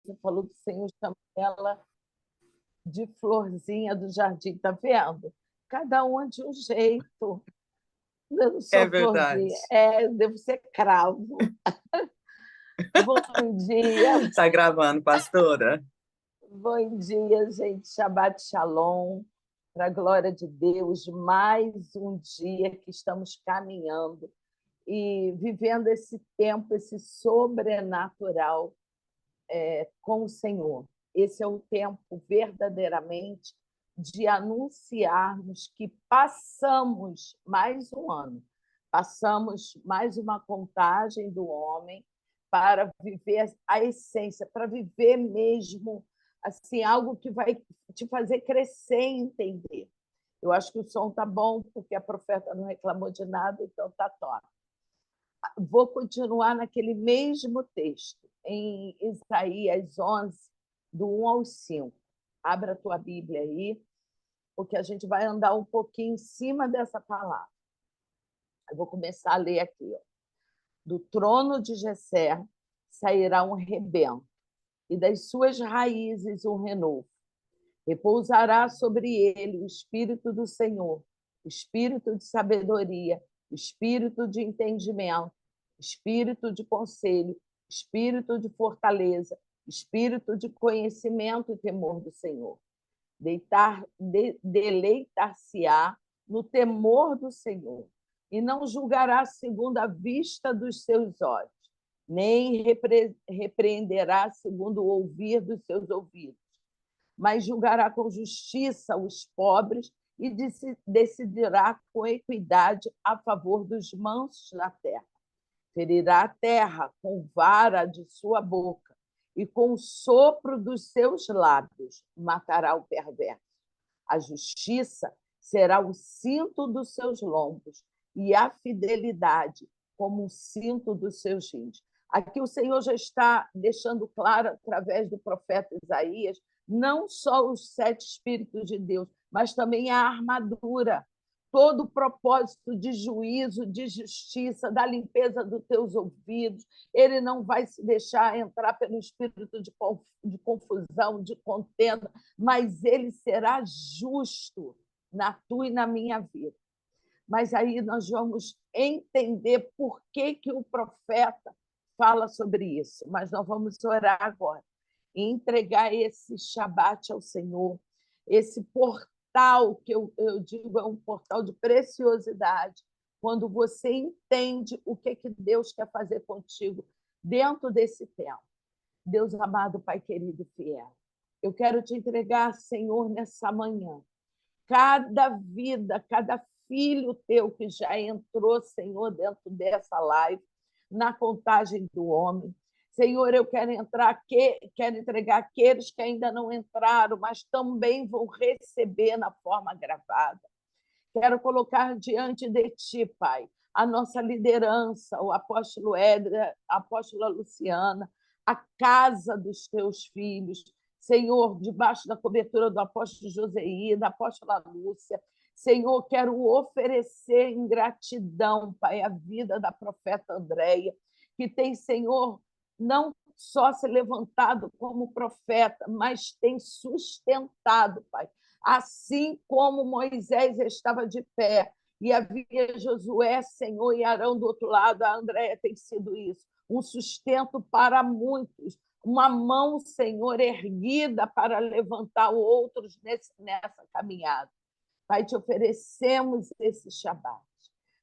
você falou que o Senhor chama ela de florzinha do jardim, tá vendo? Cada uma de um jeito. Eu não É sou verdade. florzinha, eu devo ser cravo. Bom dia, Está gravando, pastora? bom dia, gente. Shabbat Shalom, para a glória de Deus. Mais um dia que estamos caminhando e vivendo esse tempo, esse sobrenatural com o Senhor. Esse é o tempo verdadeiramente de anunciarmos que passamos mais um ano, passamos mais uma contagem do homem para viver a essência, para viver mesmo assim algo que vai te fazer crescer e entender. Eu acho que o som está bom, porque a profeta não reclamou de nada, então está top. Vou continuar naquele mesmo texto, em Isaías 11, do 1 ao 5. Abra a tua Bíblia aí, porque a gente vai andar um pouquinho em cima dessa palavra. Eu vou começar a ler aqui. Ó. Do trono de Jessé sairá um rebento, e das suas raízes um renovo. Repousará sobre ele o Espírito do Senhor, o Espírito de sabedoria, o Espírito de entendimento, Espírito de conselho, Espírito de fortaleza, Espírito de conhecimento e temor do Senhor. Deleitar-se-á no temor do Senhor, e não julgará segundo a vista dos seus olhos, nem repreenderá segundo o ouvir dos seus ouvidos, mas julgará com justiça os pobres e decidirá com equidade a favor dos mansos na terra. Ferirá a terra com vara de sua boca e com o sopro dos seus lábios matará o perverso. A justiça será o cinto dos seus lombos e a fidelidade como o cinto dos seus rins. Aqui o Senhor já está deixando claro, através do profeta Isaías, não só os 7 Espíritos de Deus, mas também a armadura, todo o propósito de juízo, de justiça, da limpeza dos teus ouvidos. Ele não vai se deixar entrar pelo espírito de confusão, de contenda, mas ele será justo na tua e na minha vida. Mas aí nós vamos entender por que o profeta fala sobre isso. Mas nós vamos orar agora e entregar esse Shabat ao Senhor, esse portal, que eu digo é um portal de preciosidade, quando você entende o que Deus quer fazer contigo dentro desse tempo. Deus amado, Pai querido e fiel, eu quero te entregar, Senhor, nessa manhã, cada vida, cada filho teu que já entrou, Senhor, dentro dessa live, na contagem do homem. Senhor, eu quero entregar aqueles que ainda não entraram, mas também vão receber na forma gravada. Quero colocar diante de ti, Pai, a nossa liderança, o apóstolo Éder, a apóstola Luciana, a casa dos teus filhos, Senhor, debaixo da cobertura do apóstolo Joseí, da apóstola Lúcia. Senhor, quero oferecer em gratidão, Pai, a vida da profeta Andréia, que tem, Senhor, não só se levantado como profeta, mas tem sustentado, Pai. Assim como Moisés estava de pé e havia Josué, Senhor, e Arão do outro lado, a Andréia tem sido isso, um sustento para muitos, uma mão, Senhor, erguida para levantar outros nessa caminhada. Pai, te oferecemos esse Shabat.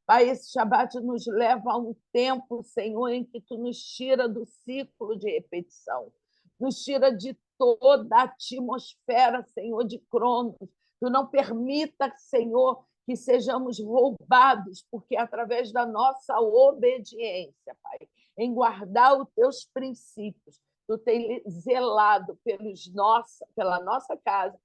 Pai, esse Shabat nos leva a um tempo, Senhor, em que tu nos tira do ciclo de repetição, nos tira de toda a atmosfera, Senhor, de Cronos. Tu não permita, Senhor, que sejamos roubados, porque através da nossa obediência, Pai, em guardar os teus princípios, tu tem zelado pela nossa casa,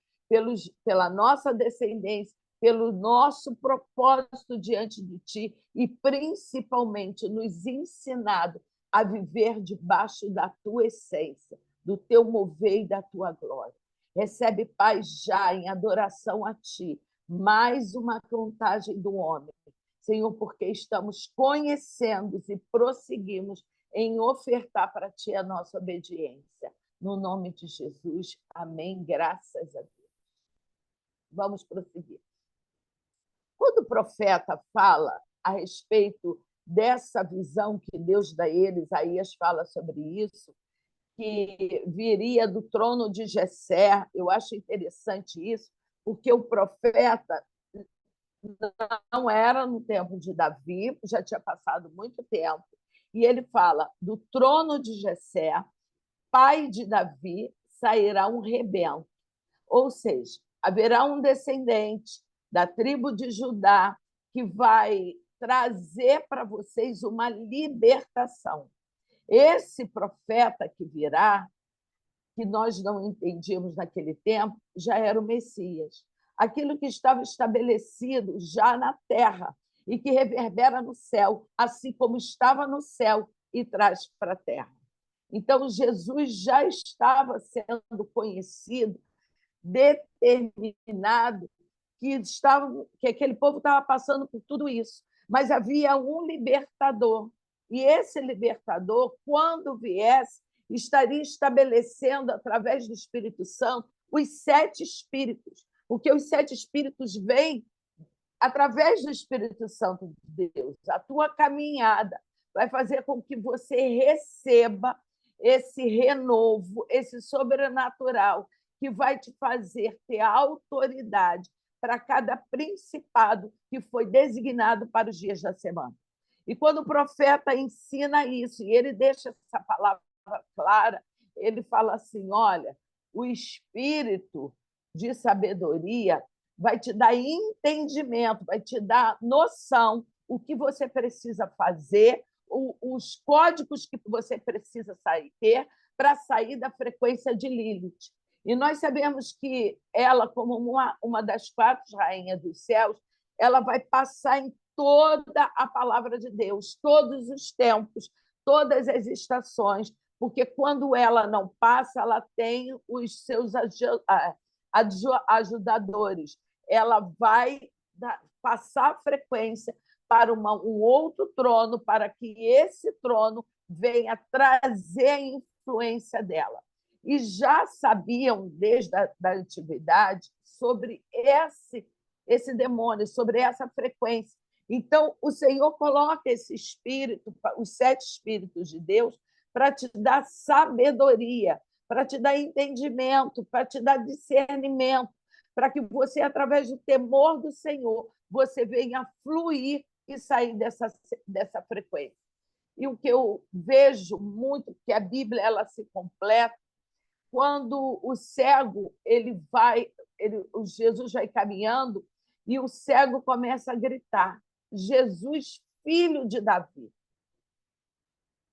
pela nossa descendência, pelo nosso propósito diante de ti e, principalmente, nos ensinado a viver debaixo da tua essência, do teu mover e da tua glória. Recebe, Pai, já em adoração a ti, mais uma contagem do homem, Senhor, porque estamos conhecendo e prosseguimos em ofertar para ti a nossa obediência. No nome de Jesus, amém, graças a Deus. Vamos prosseguir. Quando o profeta fala a respeito dessa visão que Deus dá a ele, Isaías fala sobre isso, que viria do trono de Jessé, eu acho interessante isso, porque o profeta não era no tempo de Davi, já tinha passado muito tempo, e ele fala: do trono de Jessé, pai de Davi, sairá um rebento. Ou seja, haverá um descendente da tribo de Judá que vai trazer para vocês uma libertação. Esse profeta que virá, que nós não entendíamos naquele tempo, já era o Messias. Aquilo que estava estabelecido já na terra e que reverbera no céu, assim como estava no céu e traz para a terra. Então, Jesus já estava sendo conhecido, determinado, que aquele povo estava passando por tudo isso. Mas havia um libertador. E esse libertador, quando viesse, estaria estabelecendo, através do Espírito Santo, os 7 espíritos. Porque os 7 espíritos vêm através do Espírito Santo de Deus. A tua caminhada vai fazer com que você receba esse renovo, esse sobrenatural, que vai te fazer ter autoridade para cada principado que foi designado para os dias da semana. E quando o profeta ensina isso, e ele deixa essa palavra clara, ele fala assim: olha, o espírito de sabedoria vai te dar entendimento, vai te dar noção o que você precisa fazer, os códigos que você precisa ter para sair da frequência de Lilith. E nós sabemos que ela, como uma das 4 rainhas dos céus, ela vai passar em toda a palavra de Deus, todos os tempos, todas as estações, porque quando ela não passa, ela tem os seus ajudadores. Ela vai passar a frequência para um outro trono, para que esse trono venha trazer a influência dela. E já sabiam, desde a antiguidade, sobre esse demônio, sobre essa frequência. Então, o Senhor coloca esse espírito, os 7 espíritos de Deus, para te dar sabedoria, para te dar entendimento, para te dar discernimento, para que você, através do temor do Senhor, você venha fluir e sair dessa frequência. E o que eu vejo muito, que a Bíblia ela se completa, quando o cego Jesus vai caminhando e o cego começa a gritar: Jesus, filho de Davi.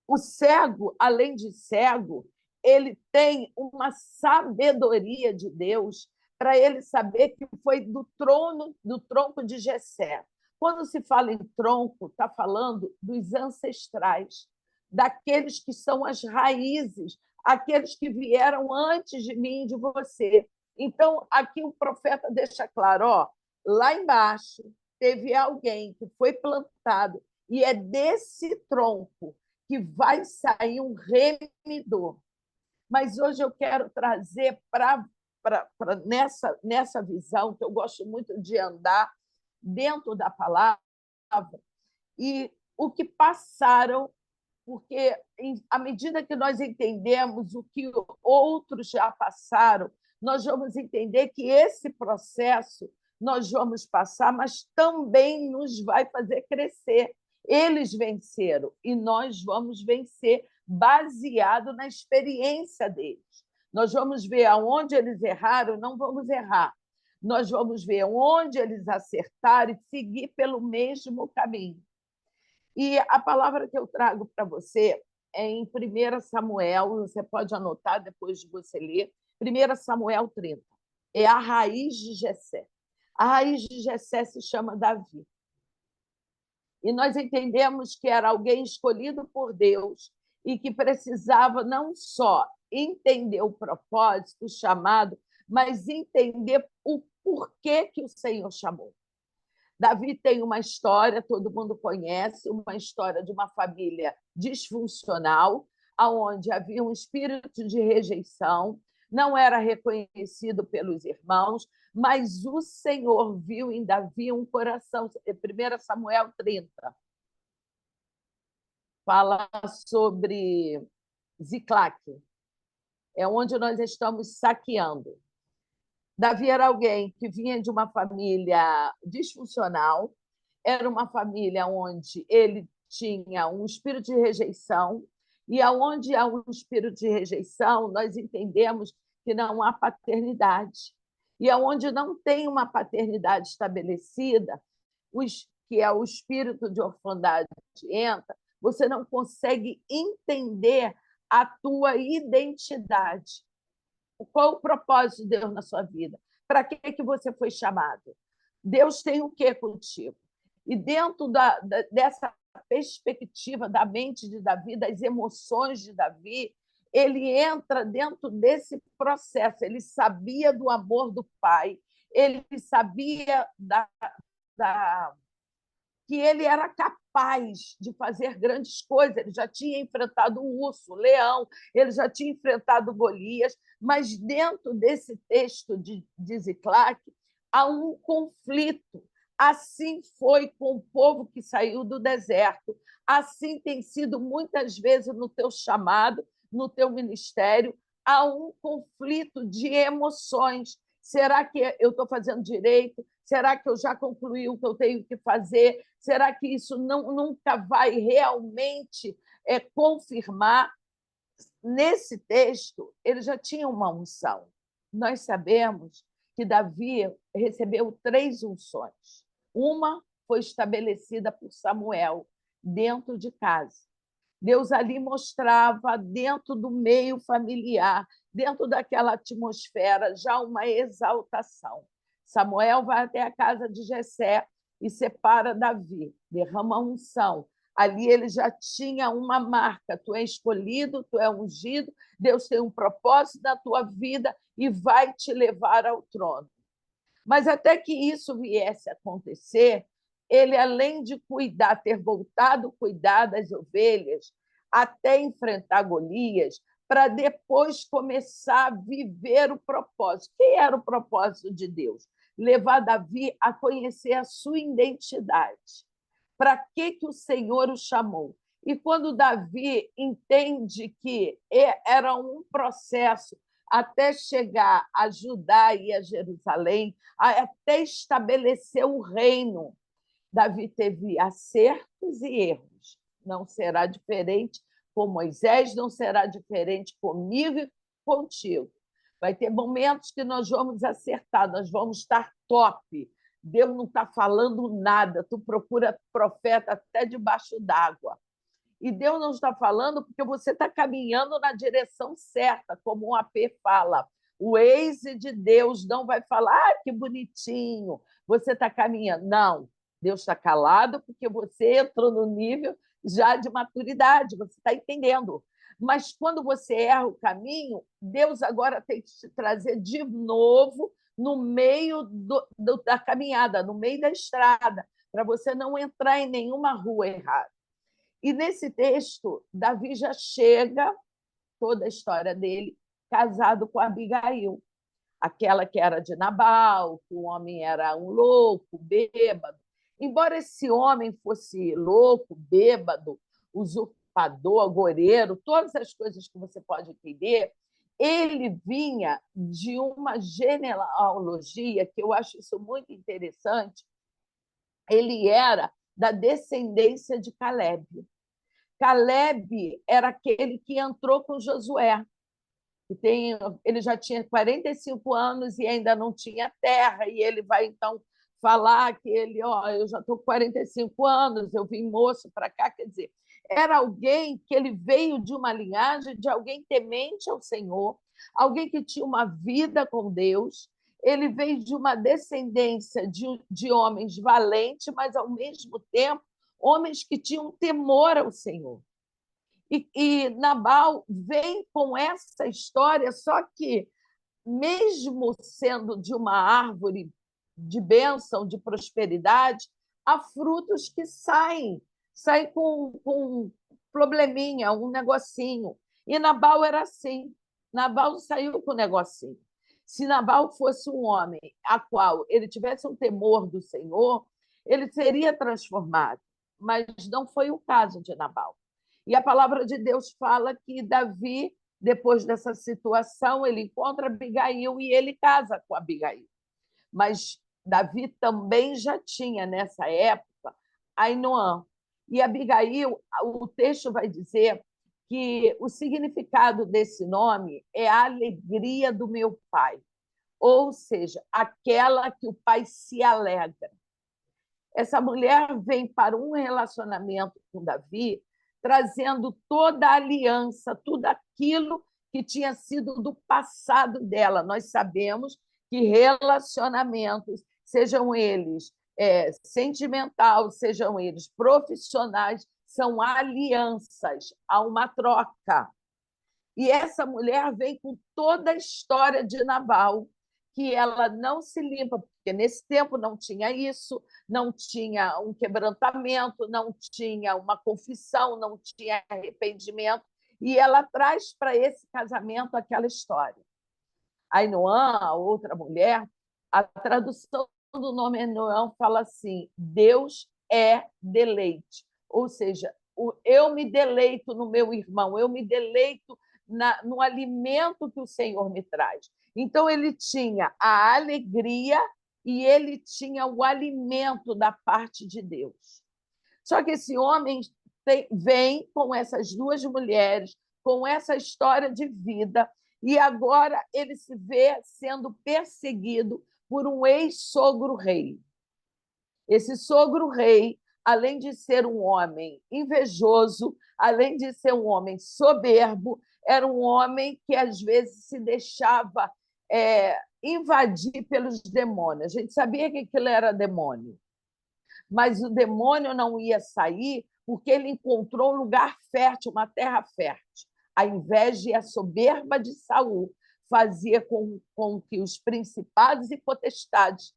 O cego, além de cego, ele tem uma sabedoria de Deus para ele saber que foi do tronco de Jessé. Quando se fala em tronco, está falando dos ancestrais, daqueles que são as raízes, aqueles que vieram antes de mim e de você. Então, aqui o profeta deixa claro, lá embaixo teve alguém que foi plantado, e é desse tronco que vai sair um remidor. Mas hoje eu quero trazer nessa visão, que eu gosto muito de andar dentro da palavra, e o que passaram, porque à medida que nós entendemos o que outros já passaram, nós vamos entender que esse processo nós vamos passar, mas também nos vai fazer crescer. Eles venceram e nós vamos vencer baseado na experiência deles. Nós vamos ver aonde eles erraram, não vamos errar. Nós vamos ver onde eles acertaram e seguir pelo mesmo caminho. E a palavra que eu trago para você é em 1 Samuel, você pode anotar depois de você ler, 1 Samuel 30. É a raiz de Jessé. A raiz de Jessé se chama Davi. E nós entendemos que era alguém escolhido por Deus e que precisava não só entender o propósito, o chamado, mas entender o porquê que o Senhor chamou. Davi tem uma história, todo mundo conhece, uma história de uma família disfuncional, onde havia um espírito de rejeição, não era reconhecido pelos irmãos, mas o Senhor viu em Davi um coração. 1 Samuel 30 fala sobre Ziclaque, é onde nós estamos saqueando. Davi era alguém que vinha de uma família disfuncional, era uma família onde ele tinha um espírito de rejeição, e aonde há um espírito de rejeição, nós entendemos que não há paternidade. E aonde não tem uma paternidade estabelecida, que é o espírito de orfandade entra, você não consegue entender a tua identidade. Qual o propósito de Deus na sua vida? Para que você foi chamado? Deus tem o que contigo? E dentro dessa perspectiva da mente de Davi, das emoções de Davi, ele entra dentro desse processo. Ele sabia do amor do pai, ele sabia que ele era capaz de fazer grandes coisas. Ele já tinha enfrentado o urso, o leão, ele já tinha enfrentado Golias, mas dentro desse texto de Ziclaque há um conflito. Assim foi com o povo que saiu do deserto. Assim tem sido muitas vezes no teu chamado, no teu ministério, há um conflito de emoções. Será que eu estou fazendo direito? Será que eu já concluí o que eu tenho que fazer? Será que isso nunca vai realmente confirmar? Nesse texto, ele já tinha uma unção. Nós sabemos que Davi recebeu 3 unções. Uma foi estabelecida por Samuel, dentro de casa. Deus ali mostrava, dentro do meio familiar, dentro daquela atmosfera, já uma exaltação. Samuel vai até a casa de Jessé e separa Davi, derrama a unção. Ali ele já tinha uma marca: tu és escolhido, tu és ungido, Deus tem um propósito na tua vida e vai te levar ao trono. Mas até que isso viesse a acontecer, ele, além de cuidar, ter voltado a cuidar das ovelhas, até enfrentar Golias, para depois começar a viver o propósito. Que era o propósito de Deus? Levar Davi a conhecer a sua identidade. Para que o Senhor o chamou? E quando Davi entende que era um processo até chegar a Judá e a Jerusalém, até estabelecer o reino, Davi teve acertos e erros. Não será diferente com Moisés, não será diferente comigo e contigo. Vai ter momentos que nós vamos acertar, nós vamos estar top. Deus não está falando nada, tu procura profeta até debaixo d'água. E Deus não está falando porque você está caminhando na direção certa, como o AP fala. O Waze de Deus não vai falar, que bonitinho, você está caminhando. Não, Deus está calado porque você entrou no nível já de maturidade, você está entendendo. Mas quando você erra o caminho, Deus agora tem que te trazer de novo no meio da caminhada, no meio da estrada, para você não entrar em nenhuma rua errada. E nesse texto, Davi já chega, toda a história dele, casado com Abigail, aquela que era de Nabal, que o homem era um louco, bêbado. Embora esse homem fosse louco, bêbado, usurpador, agoreiro, todas as coisas que você pode entender, ele vinha de uma genealogia, que eu acho isso muito interessante. Ele era da descendência de Caleb. Caleb era aquele que entrou com Josué. Ele já tinha 45 anos e ainda não tinha terra, e ele vai, então, falar que eu já estou com 45 anos, eu vim moço para cá. Quer dizer, era alguém que ele veio de uma linhagem de alguém temente ao Senhor, alguém que tinha uma vida com Deus. Ele veio de uma descendência de homens valentes, mas, ao mesmo tempo, homens que tinham temor ao Senhor. E Nabal vem com essa história, só que, mesmo sendo de uma árvore de bênção, de prosperidade, há frutos que saem com um probleminha, um negocinho. E Nabal era assim. Nabal saiu com o negocinho. Se Nabal fosse um homem a qual ele tivesse um temor do Senhor, ele seria transformado. Mas não foi o caso de Nabal. E a palavra de Deus fala que Davi, depois dessa situação, ele encontra Abigail e ele casa com Abigail. Mas Davi também já tinha, nessa época, Ainoã. E Abigail, o texto vai dizer que o significado desse nome é a alegria do meu pai, ou seja, aquela que o pai se alegra. Essa mulher vem para um relacionamento com Davi, trazendo toda a aliança, tudo aquilo que tinha sido do passado dela. Nós sabemos que relacionamentos, sejam eles sentimental, sejam eles profissionais, são alianças, há uma troca. E essa mulher vem com toda a história de Nabal, que ela não se limpa, porque nesse tempo não tinha isso, não tinha um quebrantamento, não tinha uma confissão, não tinha arrependimento, e ela traz para esse casamento aquela história. Ainoã, a outra mulher, a tradução do nome Ainoã fala assim: Deus é deleite, ou seja, eu me deleito no meu irmão, eu me deleito no alimento que o Senhor me traz. Então, ele tinha a alegria e ele tinha o alimento da parte de Deus. Só que esse homem vem com essas duas mulheres, com essa história de vida, e agora ele se vê sendo perseguido por um ex-sogro-rei. Esse sogro-rei, além de ser um homem invejoso, além de ser um homem soberbo, era um homem que às vezes se deixava invadir pelos demônios. A gente sabia que aquilo era demônio, mas o demônio não ia sair porque ele encontrou um lugar fértil, uma terra fértil. A inveja e a soberba de Saul fazia com que os principados e potestades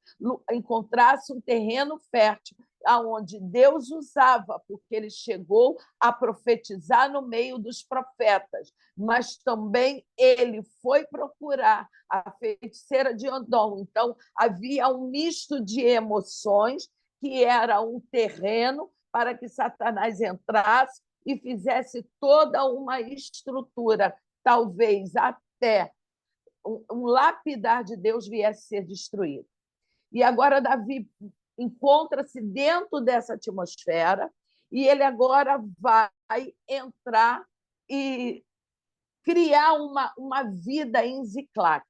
encontrassem um terreno fértil, aonde Deus usava, porque ele chegou a profetizar no meio dos profetas, mas também ele foi procurar a feiticeira de Odom. Então, havia um misto de emoções, que era um terreno para que Satanás entrasse e fizesse toda uma estrutura, talvez até um lapidar de Deus viesse a ser destruído. E agora Davi encontra-se dentro dessa atmosfera e ele agora vai entrar e criar uma vida em Ziclac.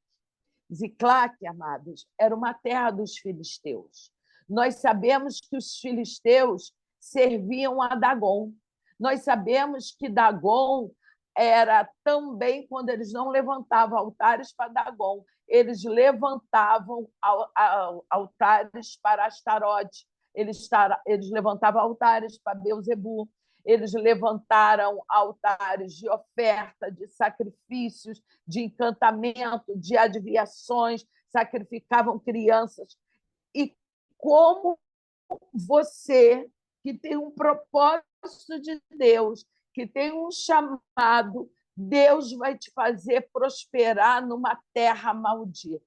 Ziclac, amados, era uma terra dos filisteus. Nós sabemos que os filisteus serviam a Dagon. Nós sabemos que Dagon era também, quando eles não levantavam altares para Dagon, eles levantavam altares para Astarote, eles levantavam altares para Beuzebu, eles levantaram altares de oferta, de sacrifícios, de encantamento, de adivinhações, sacrificavam crianças. E como você, que tem um propósito de Deus, que tem um chamado, Deus vai te fazer prosperar numa terra maldita.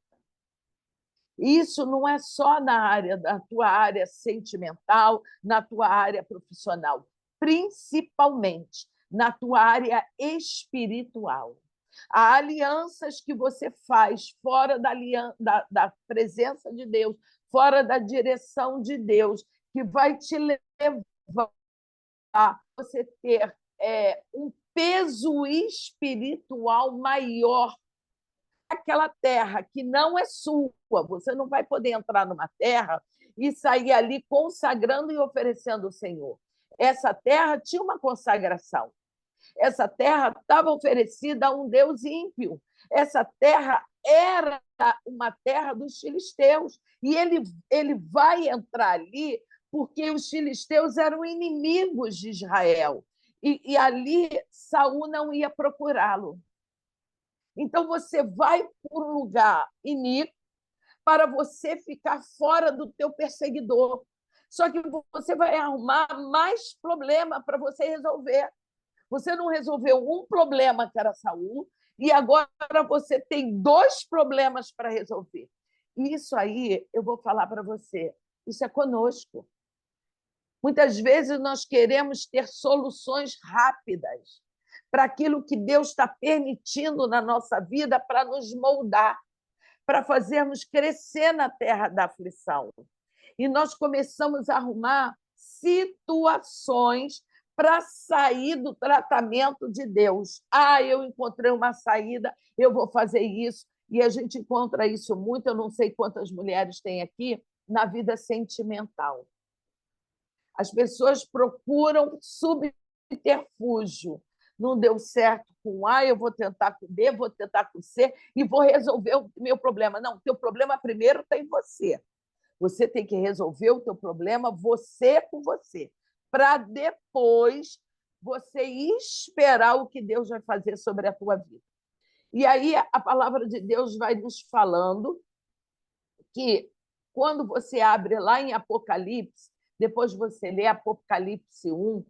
Isso não é só na tua área sentimental, na tua área profissional, principalmente na tua área espiritual. Há alianças que você faz fora da presença de Deus, fora da direção de Deus, que vai te levar a você ter um peso espiritual maior. Aquela terra que não é sua, você não vai poder entrar numa terra e sair ali consagrando e oferecendo ao Senhor. Essa terra tinha uma consagração. Essa terra estava oferecida a um Deus ímpio. Essa terra era uma terra dos filisteus. E ele vai entrar ali porque os filisteus eram inimigos de Israel. E ali Saul não ia procurá-lo. Então, você vai por um lugar iníquo para você ficar fora do teu perseguidor. Só que você vai arrumar mais problema para você resolver, Você não resolveu um problema, que era Saul, e agora você tem 2 problemas para resolver. E isso aí, eu vou falar para você, isso é conosco. Muitas vezes nós queremos ter soluções rápidas para aquilo que Deus está permitindo na nossa vida para nos moldar, para fazermos crescer na terra da aflição. E nós começamos a arrumar situações para sair do tratamento de Deus. Eu encontrei uma saída, eu vou fazer isso. E a gente encontra isso muito, eu não sei quantas mulheres tem aqui, na vida sentimental. As pessoas procuram subterfúgio. Não deu certo com A, eu vou tentar com B, vou tentar com C e vou resolver o meu problema. Não, o teu problema primeiro está em você. Você tem que resolver o teu problema você com você, para depois você esperar o que Deus vai fazer sobre a tua vida. E aí a palavra de Deus vai nos falando que quando você abre lá em Apocalipse, depois você lê Apocalipse 1,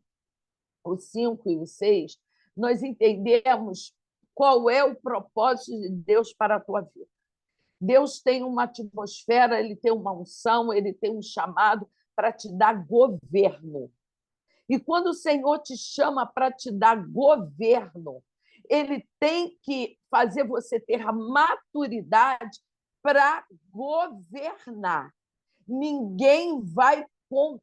o 5 e o 6, nós entendemos qual é o propósito de Deus para a tua vida. Deus tem uma atmosfera, ele tem uma unção, ele tem um chamado para te dar governo. E quando o Senhor te chama para te dar governo, ele tem que fazer você ter a maturidade para governar. Ninguém vai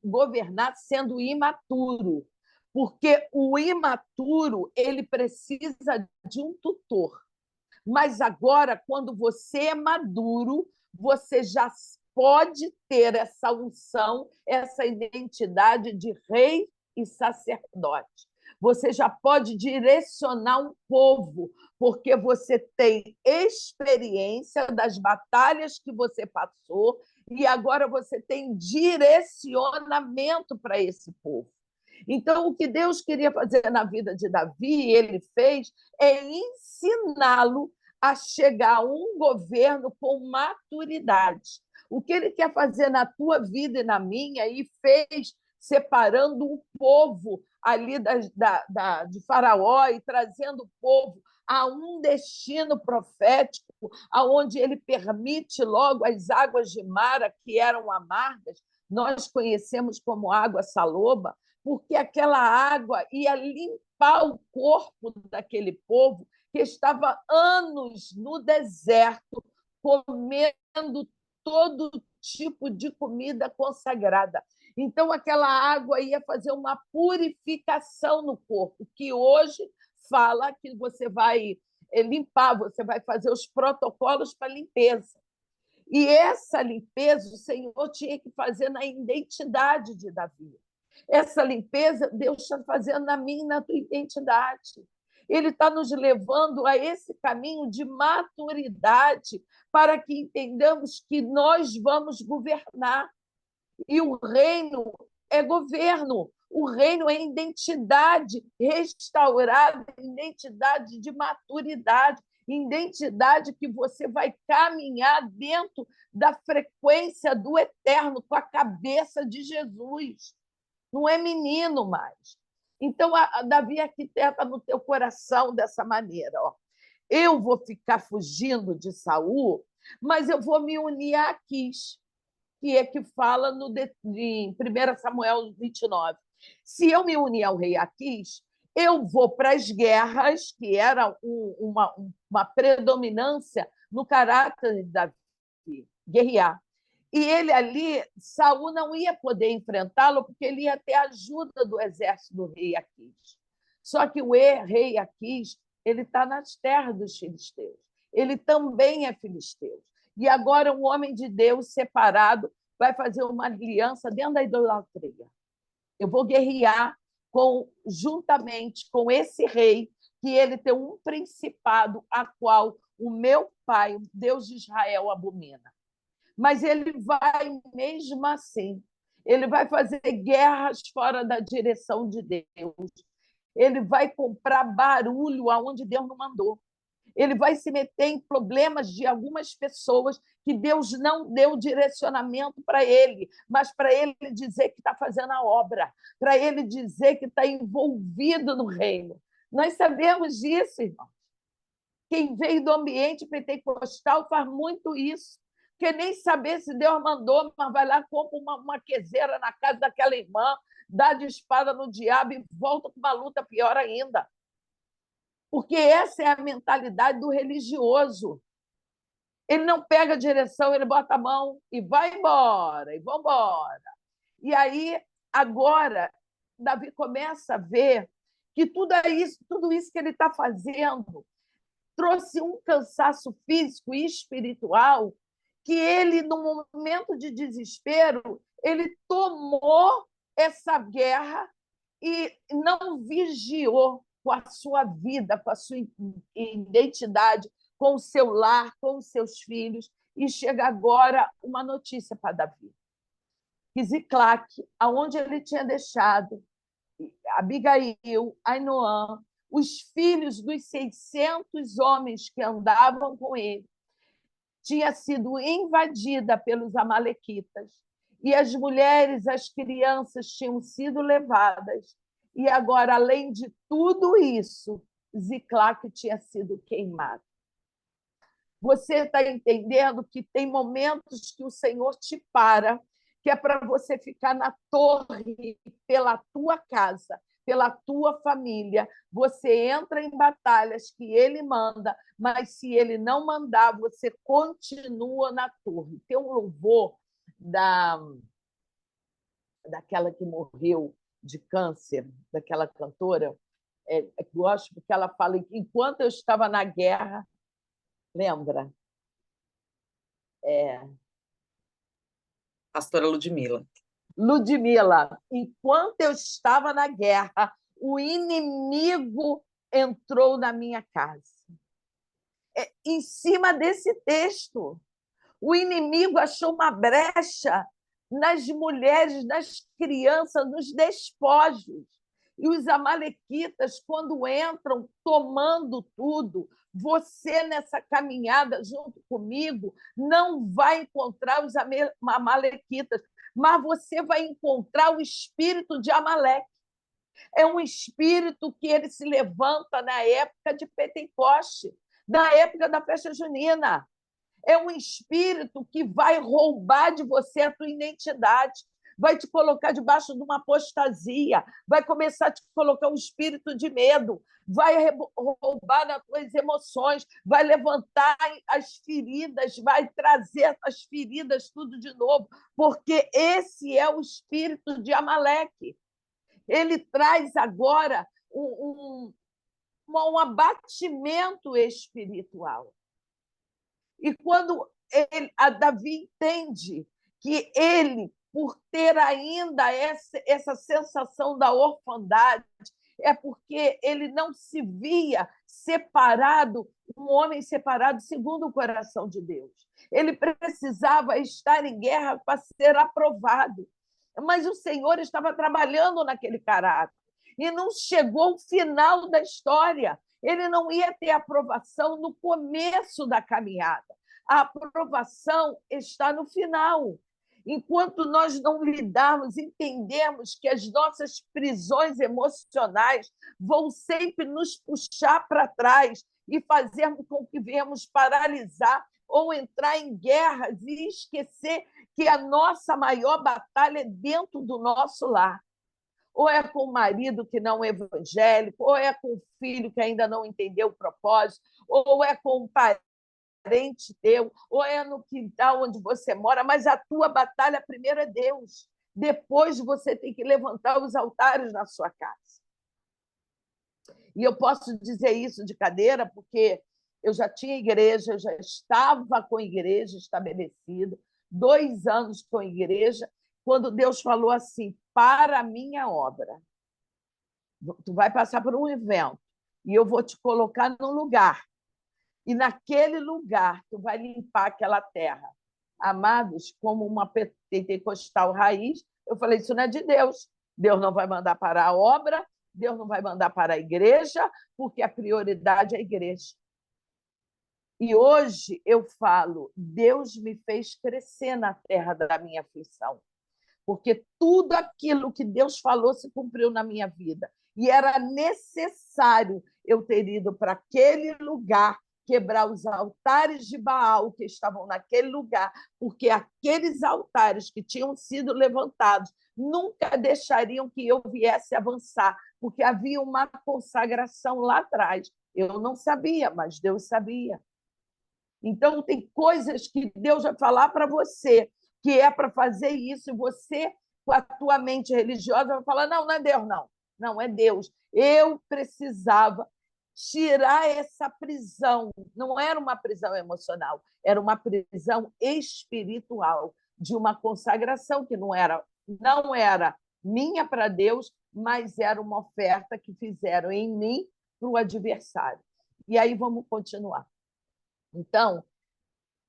governar sendo imaturo, porque o imaturo ele precisa de um tutor. Mas agora, quando você é maduro, você já pode ter essa unção, essa identidade de rei e sacerdote. Você já pode direcionar um povo, porque você tem experiência das batalhas que você passou e agora você tem direcionamento para esse povo. Então, o que Deus queria fazer na vida de Davi, ele fez, é ensiná-lo a chegar a um governo com maturidade. O que ele quer fazer na tua vida e na minha, e fez separando o povo ali de Faraó e trazendo o povo a um destino profético, aonde ele permite logo as águas de Mara, que eram amargas, nós conhecemos como água saloba, porque aquela água ia limpar o corpo daquele povo que estava anos no deserto, comendo todo tipo de comida consagrada. Então, aquela água ia fazer uma purificação no corpo, que hoje fala que você vai limpar, você vai fazer os protocolos para limpeza. E essa limpeza o Senhor tinha que fazer na identidade de Davi. Essa limpeza Deus está fazendo na minha e na tua identidade. Ele está nos levando a esse caminho de maturidade para que entendamos que nós vamos governar. E o reino é governo, o reino é identidade restaurada, identidade de maturidade, identidade que você vai caminhar dentro da frequência do eterno, com a cabeça de Jesus. Não é menino mais. Então, a Davi arquiteta no teu coração dessa maneira. Eu vou ficar fugindo de Saul, mas eu vou me unir a Aquis, que é que fala em 1 Samuel 29. Se eu me unir ao rei Aquis, eu vou para as guerras, que era uma predominância no caráter de Davi, guerrear. E ele ali, Saul não ia poder enfrentá-lo, porque ele ia ter a ajuda do exército do rei Aquis. Só que o rei Aquis ele está nas terras dos filisteus. Ele também é filisteu. E agora um homem de Deus separado vai fazer uma aliança dentro da idolatria. Eu vou guerrear juntamente com esse rei, que ele tem um principado a qual o meu pai, o Deus de Israel, abomina. Mas ele vai mesmo assim. Ele vai fazer guerras fora da direção de Deus. Ele vai comprar barulho aonde Deus não mandou. Ele vai se meter em problemas de algumas pessoas que Deus não deu direcionamento para ele, mas para ele dizer que está fazendo a obra, para ele dizer que está envolvido no reino. Nós sabemos disso, irmão. Quem veio do ambiente pentecostal faz muito isso. Quer nem saber se Deus mandou, mas vai lá, compra uma queseira na casa daquela irmã, dá de espada no diabo e volta com uma luta pior ainda. Porque essa é a mentalidade do religioso. Ele não pega a direção, ele bota a mão e vai embora, e vamos embora. E aí, agora, Davi começa a ver que tudo isso que ele está fazendo trouxe um cansaço físico e espiritual que ele, no momento de desespero, ele tomou essa guerra e não vigiou com a sua vida, com a sua identidade, com o seu lar, com os seus filhos. E chega agora uma notícia para Davi. Que Ziclac, aonde ele tinha deixado Abigail, Ainoã, os filhos dos 600 homens que andavam com ele, tinha sido invadida pelos amalequitas, e as mulheres, as crianças tinham sido levadas, e agora, além de tudo isso, Ziclac tinha sido queimado. Você está entendendo que tem momentos que o Senhor te para, que é para você ficar na torre pela tua casa, pela tua família. Você entra em batalhas que ele manda, mas se ele não mandar, você continua na torre. Tem um louvor daquela que morreu de câncer, daquela cantora, gosto porque ela fala que enquanto eu estava na guerra, lembra? Pastora Ludmila. Ludmila, enquanto eu estava na guerra, o inimigo entrou na minha casa. Em cima desse texto, o inimigo achou uma brecha nas mulheres, nas crianças, nos despojos. E os amalequitas, quando entram tomando tudo, você, nessa caminhada junto comigo, não vai encontrar os amalequitas, mas você vai encontrar o espírito de Amaleque. É um espírito que ele se levanta na época de Pentecoste, na época da festa junina. É um espírito que vai roubar de você a tua identidade, vai te colocar debaixo de uma apostasia, vai começar a te colocar um espírito de medo, vai roubar nas tuas emoções, vai levantar as feridas, vai trazer as feridas tudo de novo, porque esse é o espírito de Amaleque. Ele traz agora um abatimento espiritual. E quando Davi entende que ele, por ter ainda essa sensação da orfandade, é porque ele não se via separado, um homem separado segundo o coração de Deus. Ele precisava estar em guerra para ser aprovado. Mas o Senhor estava trabalhando naquele caráter. E não chegou o final da história. Ele não ia ter aprovação no começo da caminhada. A aprovação está no final. Enquanto nós não lidarmos, entendemos que as nossas prisões emocionais vão sempre nos puxar para trás e fazer com que venhamos paralisar ou entrar em guerras e esquecer que a nossa maior batalha é dentro do nosso lar. Ou é com o marido que não é evangélico, ou é com o filho que ainda não entendeu o propósito, ou é com o parente teu, ou é no quintal onde você mora, mas a tua batalha primeiro é Deus. Depois você tem que levantar os altares na sua casa. E eu posso dizer isso de cadeira porque eu já tinha igreja, eu já estava com igreja estabelecida, 2 anos com igreja, quando Deus falou assim, para a minha obra. Tu vai passar por um evento e eu vou te colocar num lugar. E naquele lugar tu vai limpar aquela terra. Amados, como uma pentecostal raiz, eu falei, isso não é de Deus. Deus não vai mandar para a obra, Deus não vai mandar para a igreja, porque a prioridade é a igreja. E hoje eu falo, Deus me fez crescer na terra da minha aflição, porque tudo aquilo que Deus falou se cumpriu na minha vida. E era necessário necessário eu ter ido para aquele lugar, quebrar os altares de Baal que estavam naquele lugar, porque aqueles altares que tinham sido levantados nunca deixariam que eu viesse avançar, porque havia uma consagração lá atrás. Eu não sabia, mas Deus sabia. Então, tem coisas que Deus vai falar para você, que é para fazer isso, e você, com a tua mente religiosa, vai falar: não, não é Deus, não. Não, é Deus. Eu precisava tirar essa prisão. Não era uma prisão emocional, era uma prisão espiritual, de uma consagração que não era minha para Deus, mas era uma oferta que fizeram em mim para o adversário. E aí vamos continuar. Então,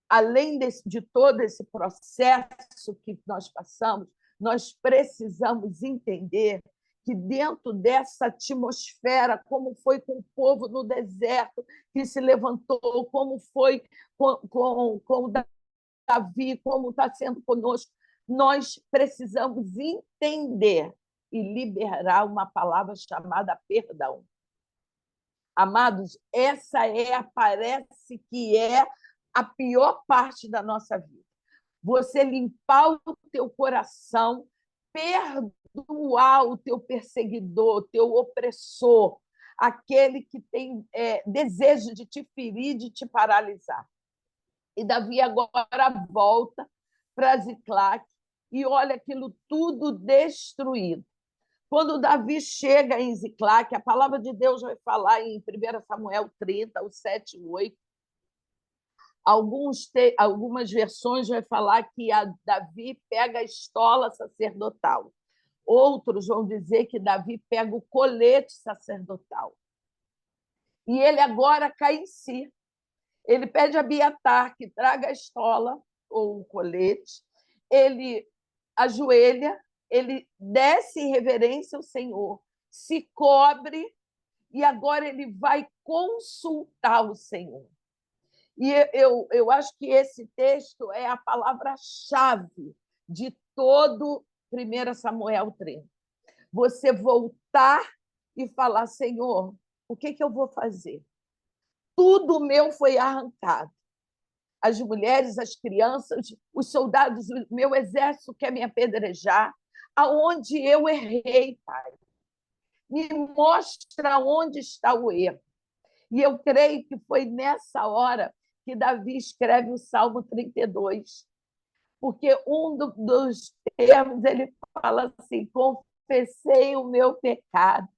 além de todo esse processo que nós passamos, nós precisamos entender que dentro dessa atmosfera, como foi com o povo no deserto que se levantou, como foi com Davi, como está sendo conosco, nós precisamos entender e liberar uma palavra chamada perdão. Amados, parece que é a pior parte da nossa vida. Você limpar o teu coração, perdoar o teu perseguidor, o teu opressor, aquele que tem desejo de te ferir, de te paralisar. E Davi agora volta para Ziclague e olha aquilo tudo destruído. Quando Davi chega em Ziclague, a palavra de Deus vai falar em 1 Samuel 30, o 7 e 8. Algumas versões vai falar que Davi pega a estola sacerdotal. Outros vão dizer que Davi pega o colete sacerdotal. E ele agora cai em si. Ele pede a Abiatar que traga a estola ou o colete. Ele ajoelha, ele desce em reverência ao Senhor, se cobre e agora ele vai consultar o Senhor. E eu acho que esse texto é a palavra-chave de todo 1 Samuel 30. Você voltar e falar: Senhor, o que eu vou fazer? Tudo meu foi arrancado. As mulheres, as crianças, os soldados, o meu exército quer me apedrejar. Aonde eu errei, Pai? Me mostra onde está o erro. E eu creio que foi nessa hora que Davi escreve o Salmo 32, porque dos termos ele fala assim: confessei o meu pecado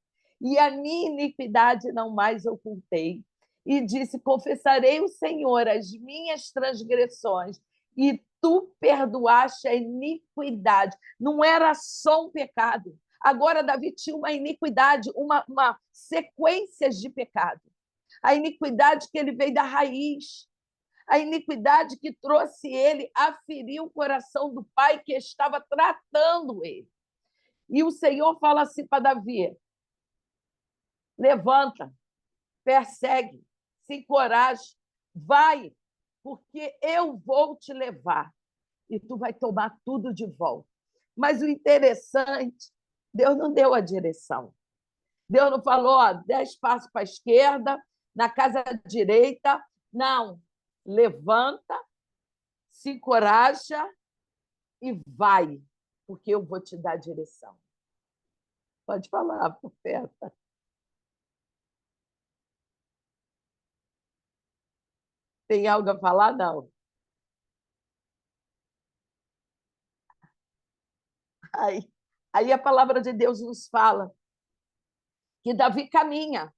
e a minha iniquidade não mais ocultei. E disse: confessarei ao Senhor as minhas transgressões e tu perdoaste a iniquidade. Não era só um pecado. Agora Davi tinha uma iniquidade, uma sequência de pecado. A iniquidade que ele veio da raiz, a iniquidade que trouxe ele a ferir o coração do pai que estava tratando ele. E o Senhor fala assim para Davi: levanta, persegue, se encoraje, vai, porque eu vou te levar e tu vai tomar tudo de volta. Mas o interessante, Deus não deu a direção. Deus não falou: 10 passos para a esquerda, na casa direita. Não. Levanta, se encoraja e vai, porque eu vou te dar a direção. Pode falar, profeta. Tem algo a falar? Não. Aí a palavra de Deus nos fala que Davi caminha.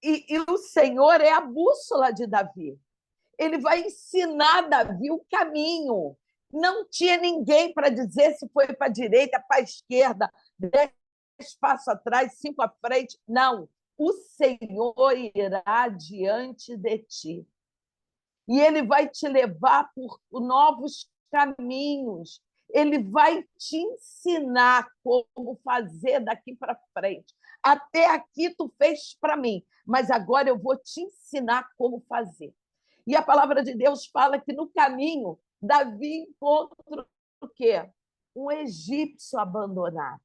E o Senhor é a bússola de Davi. Ele vai ensinar Davi o caminho. Não tinha ninguém para dizer se foi para a direita, para a esquerda, 10 passos atrás, 5 à frente. Não. O Senhor irá diante de ti. E ele vai te levar por novos caminhos. Ele vai te ensinar como fazer daqui para frente. Até aqui tu fez para mim, mas agora eu vou te ensinar como fazer. E a palavra de Deus fala que no caminho, Davi encontra o quê? Um egípcio abandonado.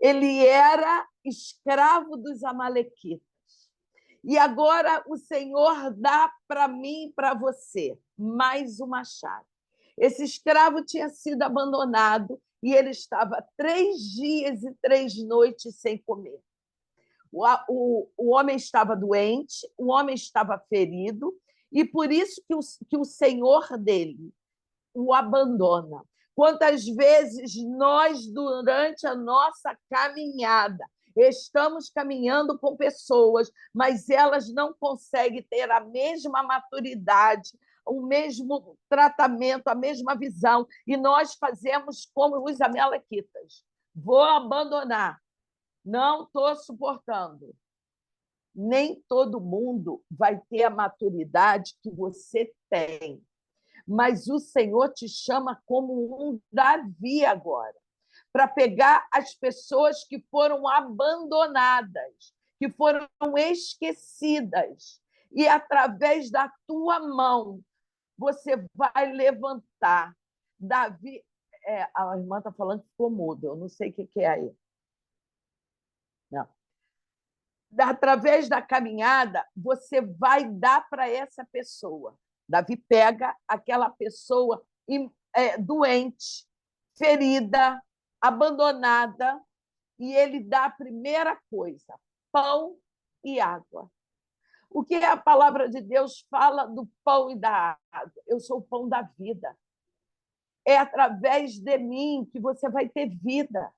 Ele era escravo dos amalequitas. E agora o Senhor dá para mim e para você mais uma chave. Esse escravo tinha sido abandonado e ele estava 3 dias e 3 noites sem comer. O homem estava doente, o homem estava ferido, e por isso que o Senhor dele o abandona. Quantas vezes nós, durante a nossa caminhada, estamos caminhando com pessoas, mas elas não conseguem ter a mesma maturidade, o mesmo tratamento, a mesma visão, e nós fazemos como os amalequitas. Vou abandonar, não estou suportando. Nem todo mundo vai ter a maturidade que você tem, mas o Senhor te chama como um Davi agora, para pegar as pessoas que foram abandonadas, que foram esquecidas, e através da tua mão você vai levantar. Davi, a irmã está falando que ficou muda, eu não sei o que é aí. Não. Através da caminhada, você vai dar para essa pessoa. Davi pega aquela pessoa doente, ferida, abandonada, e ele dá a primeira coisa: pão e água. O que a palavra de Deus fala do pão e da água? Eu sou o pão da vida. É através de mim que você vai ter vida.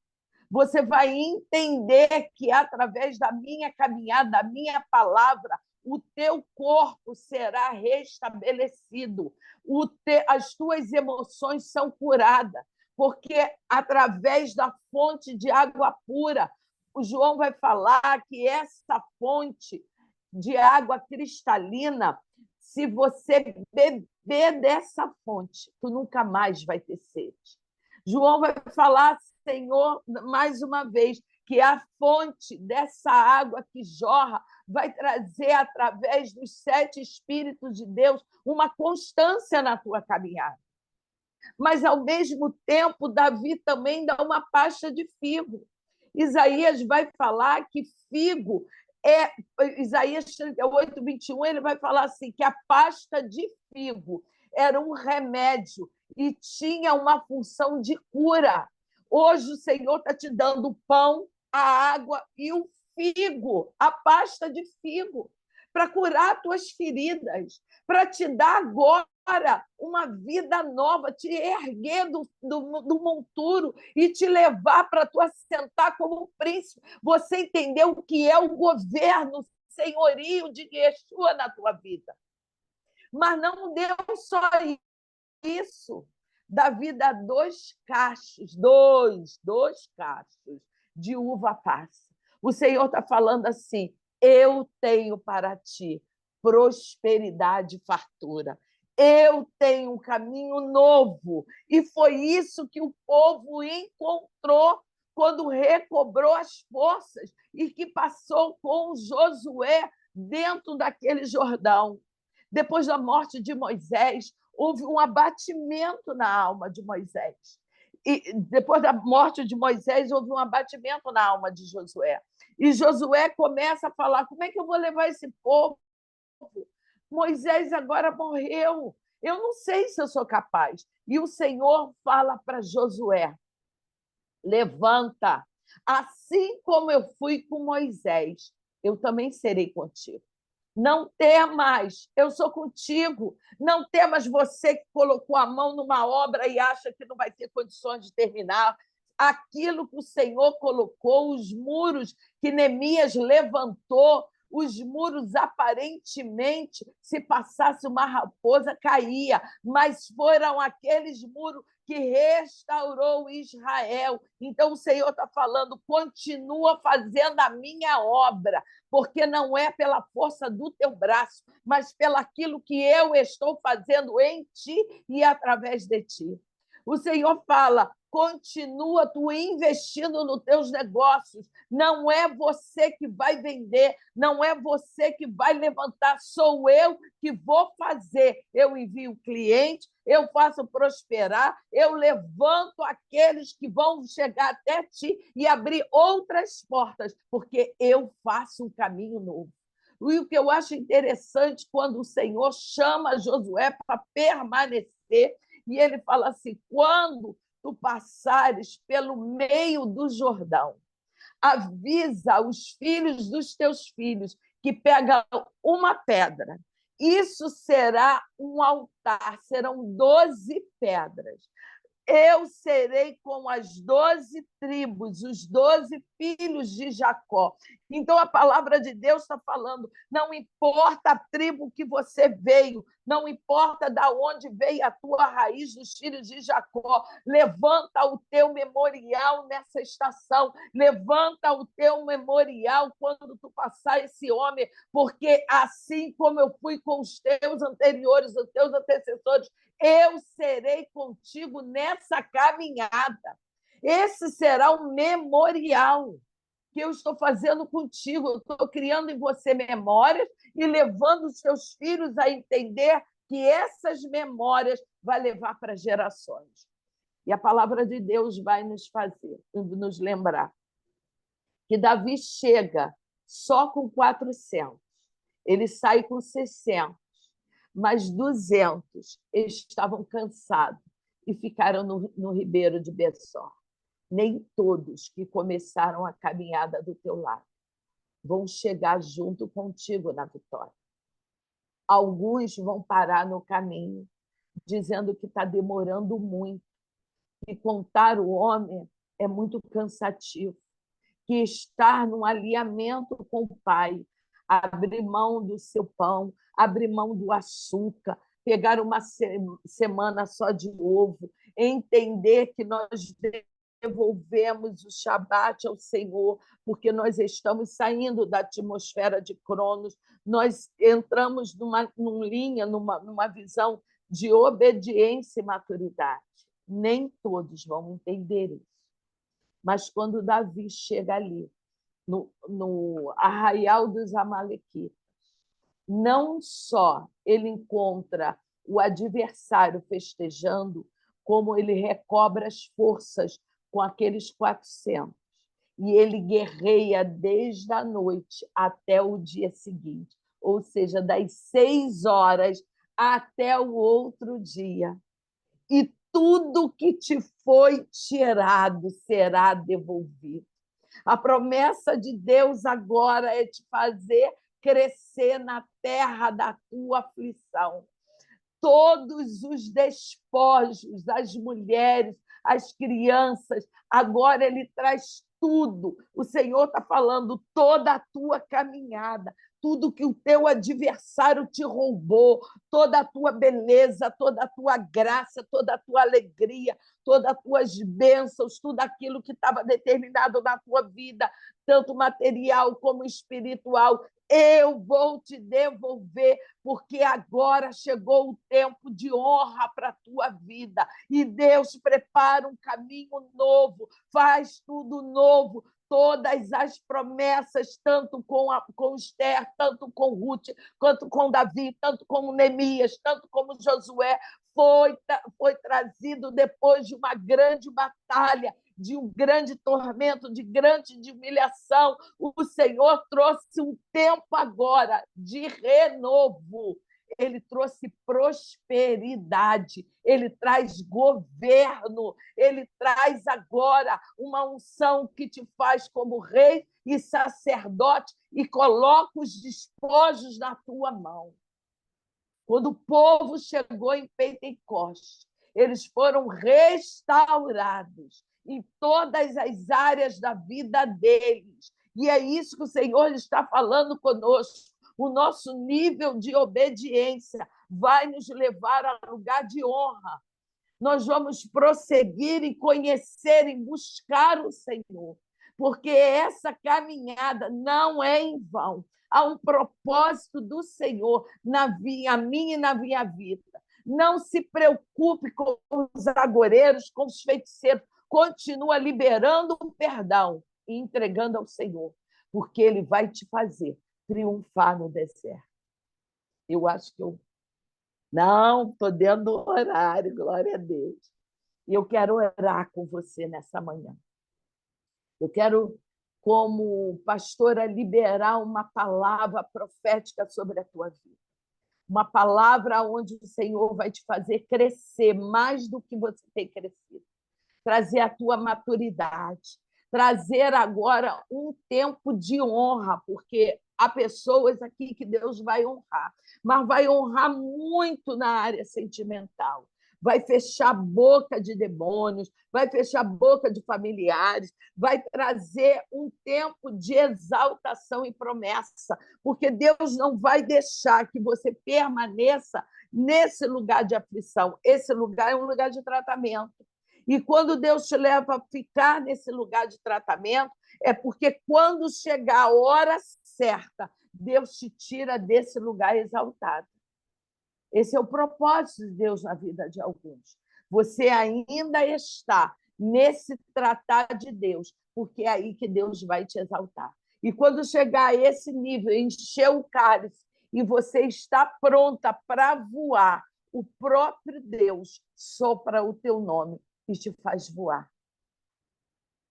Você vai entender que, através da minha caminhada, da minha palavra, o teu corpo será restabelecido, as tuas emoções são curadas, porque, através da fonte de água pura, o João vai falar que essa fonte de água cristalina, se você beber dessa fonte, tu nunca mais vai ter sede. João vai falar, Senhor, mais uma vez, que a fonte dessa água que jorra vai trazer, através dos 7 Espíritos de Deus, uma constância na tua caminhada. Mas, ao mesmo tempo, Davi também dá uma pasta de figo. Isaías vai falar que figo Isaías 38, 21, ele vai falar assim, que a pasta de figo era um remédio e tinha uma função de cura. Hoje o Senhor está te dando o pão, a água e o figo, a pasta de figo, para curar tuas feridas, para te dar agora uma vida nova, te erguer do monturo e te levar para tu assentar como um príncipe. Você entendeu o que é o governo, senhorio de Yeshua na tua vida. Mas não deu só isso. Davi dá 2 cachos, dois cachos de uva passa. O Senhor está falando assim: eu tenho para ti prosperidade e fartura. Eu tenho um caminho novo. E foi isso que o povo encontrou quando recobrou as forças e que passou com Josué dentro daquele Jordão. Depois da morte de Moisés, houve um abatimento na alma de Moisés. E depois da morte de Moisés, houve um abatimento na alma de Josué. E Josué começa a falar: como é que eu vou levar esse povo? Moisés agora morreu. Eu não sei se eu sou capaz. E o Senhor fala para Josué: levanta. Assim como eu fui com Moisés, eu também serei contigo. Não temas, eu sou contigo. Não temas, você que colocou a mão numa obra e acha que não vai ter condições de terminar. Aquilo que o Senhor colocou, os muros que Neemias levantou, os muros, aparentemente, se passasse uma raposa, caía, mas foram aqueles muros que restaurou Israel. Então, o Senhor está falando: continua fazendo a minha obra, porque não é pela força do teu braço, mas pelaquilo que eu estou fazendo em ti e através de ti. O Senhor fala, continua tu investindo nos teus negócios. Não é você que vai vender, não é você que vai levantar, sou eu que vou fazer. Eu envio o cliente, eu faço prosperar, eu levanto aqueles que vão chegar até ti e abrir outras portas, porque eu faço um caminho novo. E o que eu acho interessante, quando o Senhor chama Josué para permanecer, e ele fala assim, quando tu passares pelo meio do Jordão, avisa os filhos dos teus filhos que pegam uma pedra. Isso será um altar, serão 12 pedras. Eu serei com as 12 tribos, os 12 filhos de Jacó. Então, a palavra de Deus está falando, não importa a tribo que você veio, não importa de onde veio a tua raiz dos filhos de Jacó, levanta o teu memorial nessa estação, levanta o teu memorial quando tu passar esse homem, porque assim como eu fui com os teus anteriores, os teus antecessores, eu serei contigo nessa caminhada. Esse será o memorial que eu estou fazendo contigo. Eu estou criando em você memórias e levando os seus filhos a entender que essas memórias vai levar para gerações. E a palavra de Deus vai nos fazer, nos lembrar que Davi chega só com 400. Ele sai com 60. Mas 200 estavam cansados e ficaram no ribeiro de Bessor. Nem todos que começaram a caminhada do teu lado vão chegar junto contigo na vitória. Alguns vão parar no caminho, dizendo que está demorando muito, que contar o homem é muito cansativo, que estar num alinhamento com o Pai, abrir mão do seu pão, abrir mão do açúcar, pegar uma semana só de ovo, entender que nós devolvemos o Shabat ao Senhor, porque nós estamos saindo da atmosfera de Cronos, nós entramos numa linha, numa visão de obediência e maturidade. Nem todos vão entender isso. Mas quando Davi chega ali, no arraial dos Amalequitas, não só ele encontra o adversário festejando, como ele recobra as forças com aqueles 400. E ele guerreia desde a noite até o dia seguinte, ou seja, das 6 horas até o outro dia. E tudo que te foi tirado será devolvido. A promessa de Deus agora é te fazer crescer na terra da tua aflição. Todos os despojos, as mulheres, as crianças, agora ele traz tudo. O Senhor está falando toda a tua caminhada, tudo que o teu adversário te roubou, toda a tua beleza, toda a tua graça, toda a tua alegria, todas as tuas bênçãos, tudo aquilo que estava determinado na tua vida, tanto material como espiritual, eu vou te devolver, porque agora chegou o tempo de honra para a tua vida. E Deus prepara um caminho novo, faz tudo novo. Todas as promessas, tanto com Esther, tanto com Ruth, quanto com Davi, tanto com Neemias, tanto como Josué, foi trazido depois de uma grande batalha, de um grande tormento, de grande humilhação. O Senhor trouxe um tempo agora de renovo. Ele trouxe prosperidade, ele traz governo, ele traz agora uma unção que te faz como rei e sacerdote e coloca os despojos na tua mão. Quando o povo chegou em Pentecostes, eles foram restaurados em todas as áreas da vida deles. E é isso que o Senhor está falando conosco. O nosso nível de obediência vai nos levar a lugar de honra. Nós vamos prosseguir e conhecer e buscar o Senhor, porque essa caminhada não é em vão. Há um propósito do Senhor na minha e na minha vida. Não se preocupe com os agoreiros, com os feiticeiros. Continua liberando o perdão e entregando ao Senhor, porque Ele vai te fazer triunfar no deserto. Eu acho que eu não estou dentro do horário, glória a Deus. E eu quero orar com você nessa manhã. Eu quero, como pastora, liberar uma palavra profética sobre a tua vida. Uma palavra onde o Senhor vai te fazer crescer mais do que você tem crescido. Trazer a tua maturidade. Trazer agora um tempo de honra, porque há pessoas aqui que Deus vai honrar, mas vai honrar muito na área sentimental. Vai fechar a boca de demônios, vai fechar a boca de familiares, vai trazer um tempo de exaltação e promessa, porque Deus não vai deixar que você permaneça nesse lugar de aflição. Esse lugar é um lugar de tratamento. E quando Deus te leva a ficar nesse lugar de tratamento, é porque quando chegar a hora certa, Deus te tira desse lugar exaltado. Esse é o propósito de Deus na vida de alguns. Você ainda está nesse tratar de Deus, porque é aí que Deus vai te exaltar. E quando chegar a esse nível, encher o cálice, e você está pronta para voar, o próprio Deus sopra o teu nome e te faz voar.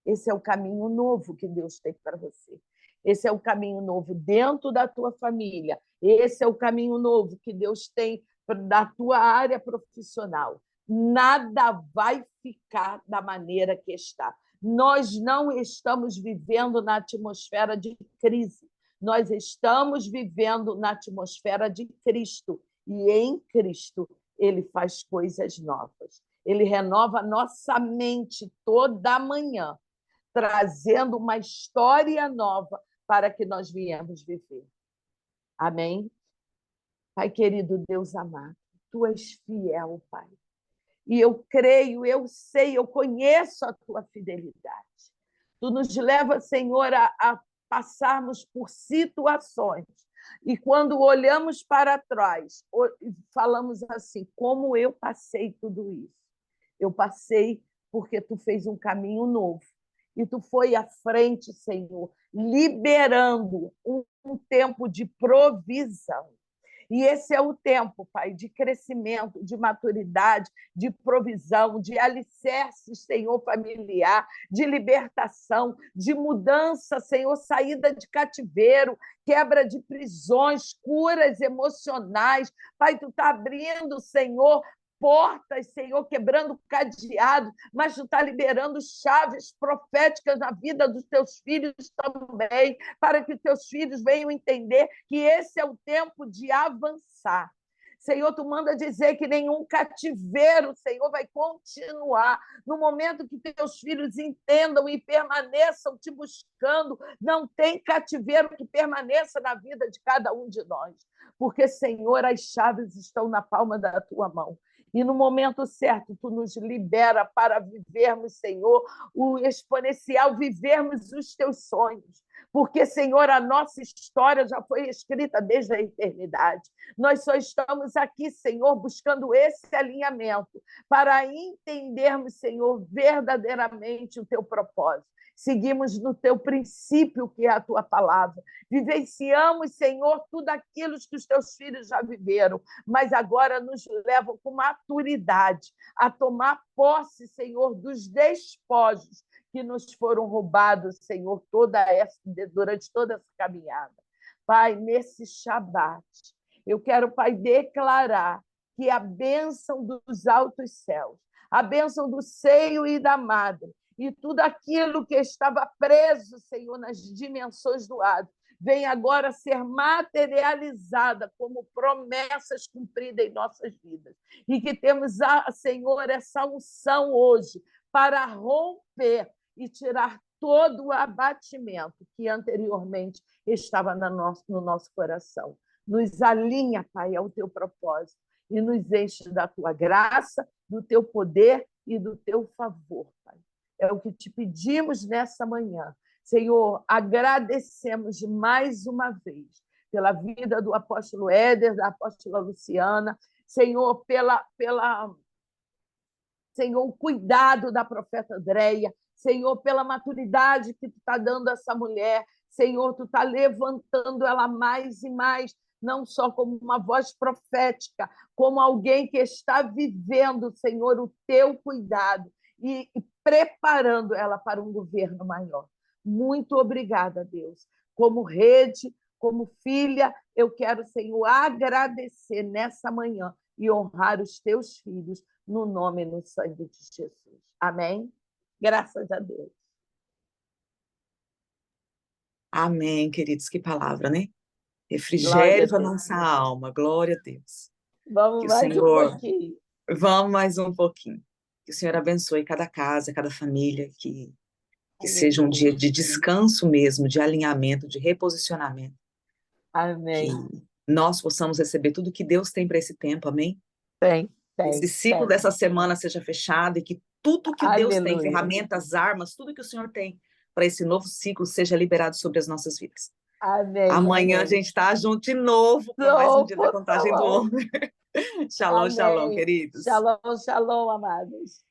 Esse é o caminho novo que Deus tem para você. Esse é o caminho novo dentro da tua família. Esse é o caminho novo que Deus tem da tua área profissional. Nada vai ficar da maneira que está. Nós não estamos vivendo na atmosfera de crise. Nós estamos vivendo na atmosfera de Cristo. E em Cristo, Ele faz coisas novas. Ele renova nossa mente toda manhã, trazendo uma história nova para que nós viemos viver. Amém? Pai querido, Deus amado, Tu és fiel, Pai. E eu creio, eu sei, eu conheço a Tua fidelidade. Tu nos leva, Senhor, a passarmos por situações. E quando olhamos para trás, falamos assim, como eu passei tudo isso? Eu passei porque Tu fez um caminho novo. E Tu foi à frente, Senhor, liberando um tempo de provisão. E esse é o tempo, Pai, de crescimento, de maturidade, de provisão, de alicerce, Senhor, familiar, de libertação, de mudança, Senhor, saída de cativeiro, quebra de prisões, curas emocionais. Pai, Tu está abrindo, Senhor, portas, Senhor, quebrando cadeados, mas Tu está liberando chaves proféticas na vida dos Teus filhos também, para que Teus filhos venham entender que esse é o tempo de avançar. Senhor, Tu manda dizer que nenhum cativeiro, Senhor, vai continuar. No momento que Teus filhos entendam e permaneçam Te buscando, não tem cativeiro que permaneça na vida de cada um de nós. Porque, Senhor, as chaves estão na palma da Tua mão. E no momento certo, Tu nos libera para vivermos, Senhor, o exponencial, vivermos os Teus sonhos. Porque, Senhor, a nossa história já foi escrita desde a eternidade. Nós só estamos aqui, Senhor, buscando esse alinhamento para entendermos, Senhor, verdadeiramente o Teu propósito. Seguimos no Teu princípio, que é a Tua palavra. Vivenciamos, Senhor, tudo aquilo que os Teus filhos já viveram, mas agora nos levam com maturidade a tomar posse, Senhor, dos despojos que nos foram roubados, Senhor, durante toda essa caminhada. Pai, nesse Shabat, eu quero, Pai, declarar que a bênção dos altos céus, a bênção do seio e da madre, e tudo aquilo que estava preso, Senhor, nas dimensões do Hades, vem agora ser materializada como promessas cumpridas em nossas vidas. E que temos, Senhor, essa unção hoje para romper e tirar todo o abatimento que anteriormente estava no nosso coração. Nos alinha, Pai, ao Teu propósito e nos enche da Tua graça, do Teu poder e do Teu favor, Pai. É o que te pedimos nessa manhã. Senhor, agradecemos mais uma vez pela vida do apóstolo Éder, da apóstola Luciana. Senhor, Senhor, o cuidado da profeta Andréia, Senhor, pela maturidade que tu está dando a essa mulher, Senhor, tu está levantando ela mais e mais, não só como uma voz profética, como alguém que está vivendo, Senhor, o teu cuidado e preparando ela para um governo maior. Muito obrigada, Deus. Como rede, como filha, eu quero, Senhor, agradecer nessa manhã e honrar os teus filhos no nome e no sangue de Jesus. Amém? Graças a Deus. Amém, queridos. Que palavra, né? Glória a Refrigério para Deus. nossa alma. Glória a Deus. Vamos Que o mais um Senhor... pouquinho. Vamos mais um pouquinho. Que o Senhor abençoe cada casa, cada família, que seja um dia de descanso mesmo, de alinhamento, de reposicionamento. Amém. Que nós possamos receber tudo que Deus tem para esse tempo, amém? Esse ciclo dessa semana seja fechado e que tudo que Deus tem, Aleluia. ferramentas, armas, tudo que o Senhor tem para esse novo ciclo seja liberado sobre as nossas vidas. Amém. Amanhã amém. a gente está junto de novo para mais um dia da contagem do Shalom. homem. Shalom, shalom, queridos. Shalom, shalom, amados.